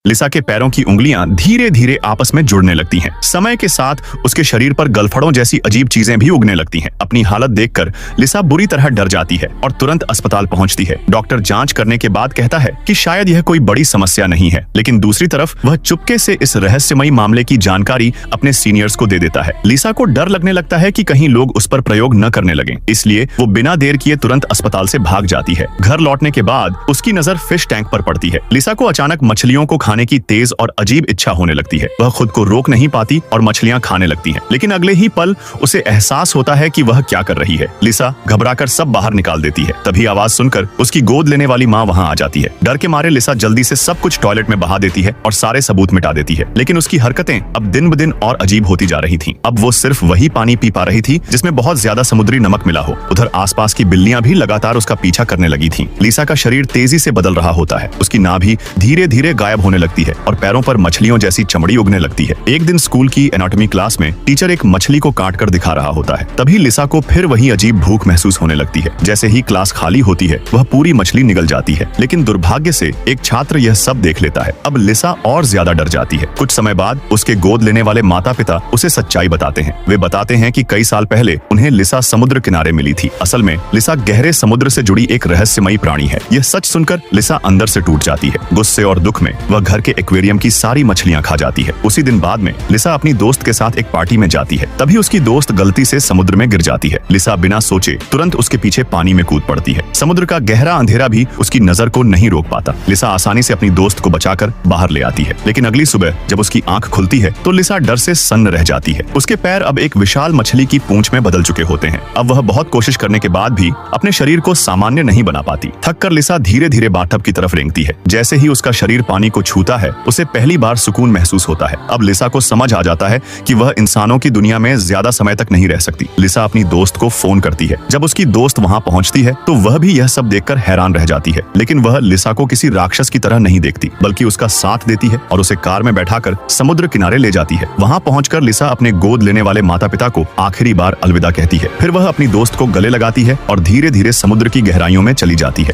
लिसा के पैरों की उंगलियां धीरे धीरे आपस में जुड़ने लगती हैं। समय के साथ उसके शरीर पर गलफड़ों जैसी अजीब चीजें भी उगने लगती हैं। अपनी हालत देखकर लिसा बुरी तरह डर जाती है और तुरंत अस्पताल पहुंचती है। डॉक्टर जांच करने के बाद कहता है कि शायद यह कोई बड़ी समस्या नहीं है, लेकिन दूसरी तरफ वह चुपके से इस रहस्यमयी मामले की जानकारी अपने सीनियर्स को दे देता है। लिसा को डर लगने लगता है कि कहीं लोग उस पर प्रयोग न करने लगे, इसलिए वो बिना देर किए तुरंत अस्पताल से भाग जाती है। घर लौटने के बाद उसकी नजर फिश टैंक पर पड़ती है। लिसा को अचानक मछलियों को खाने की तेज और अजीब इच्छा होने लगती है। वह खुद को रोक नहीं पाती और मछलियां खाने लगती हैं। लेकिन अगले ही पल उसे एहसास होता है कि वह क्या कर रही है। लिसा घबराकर सब बाहर निकाल देती है। तभी आवाज सुनकर उसकी गोद लेने वाली माँ वहाँ आ जाती है। डर के मारे लिसा जल्दी से सब कुछ टॉयलेट में बहा देती है और सारे सबूत मिटा देती है। लेकिन उसकी हरकतें अब दिन ब दिन और अजीब होती जा रही थीं। अब वो सिर्फ वही पानी पी पा रही थी जिसमें बहुत ज्यादा समुद्री नमक मिला हो। उधर आसपास की बिल्लियां भी लगातार उसका पीछा करने लगी थीं। लिसा का शरीर तेजी से बदल रहा होता है। उसकी नाभि धीरे धीरे गायब होने लगती है और पैरों पर मछलियों जैसी चमड़ी उगने लगती है। एक दिन स्कूल की एनाटॉमी क्लास में टीचर एक मछली को काट कर दिखा रहा होता है। तभी लिसा को फिर वही अजीब भूख महसूस होने लगती है। जैसे ही क्लास खाली होती है वह पूरी मछली निगल जाती है। लेकिन दुर्भाग्य से एक छात्र यह सब देख लेता है। अब लिसा और ज्यादा डर जाती है। कुछ समय बाद उसके गोद लेने वाले माता पिता उसे सच्चाई बताते हैं। वे बताते हैं कि कई साल पहले उन्हें लिसा समुद्र किनारे मिली थी। असल में लिसा गहरे समुद्र से जुड़ी एक रहस्यमयी प्राणी है। यह सच सुनकर लिसा अंदर से टूट जाती है। गुस्से और दुख में वह घर के एक्वेरियम की सारी मछलियां खा जाती है। उसी दिन बाद में लिसा अपनी दोस्त के साथ एक पार्टी में जाती है। तभी उसकी दोस्त गलती से समुद्र में गिर जाती है। लिसा बिना सोचे तुरंत उसके पीछे पानी में कूद पड़ती है। समुद्र का गहरा अंधेरा भी उसकी नजर को नहीं रोक पाता। लिसा आसानी से अपनी दोस्त को बचाकर बाहर ले आती है। लेकिन अगली सुबह जब उसकी आंख खुलती है तो लिसा डर से सन्न रह जाती है। उसके पैर अब एक विशाल मछली की पूंछ में बदल चुके होते हैं। अब वह बहुत कोशिश करने के बाद भी अपने शरीर को सामान्य नहीं बना पाती। थक कर लिसा धीरे धीरे बाथटब की तरफ रेंगती है। जैसे ही उसका शरीर पानी को छूता है उसे पहली बार सुकून महसूस होता है। अब लिसा को समझ आ जाता है कि वह इंसानों की दुनिया में ज्यादा समय तक नहीं रह सकती। लिसा अपनी दोस्त को फोन करती है। जब उसकी दोस्त वहां पहुंचती है तो वह भी यह सब देखकर हैरान रह जाती है। लेकिन वह लिसा को किसी राक्षस की तरह नहीं देखती, बल्कि उसका साथ देती है और उसे कार में बैठाकर समुद्र किनारे ले जाती है। वहां पहुंचकर लिसा अपने गोद लेने वाले माता पिता को आखिरी बार अलविदा कहती है। फिर वह अपनी दोस्त को गले लगाती है और धीरे धीरे समुद्र की गहराइयों में चली जाती है।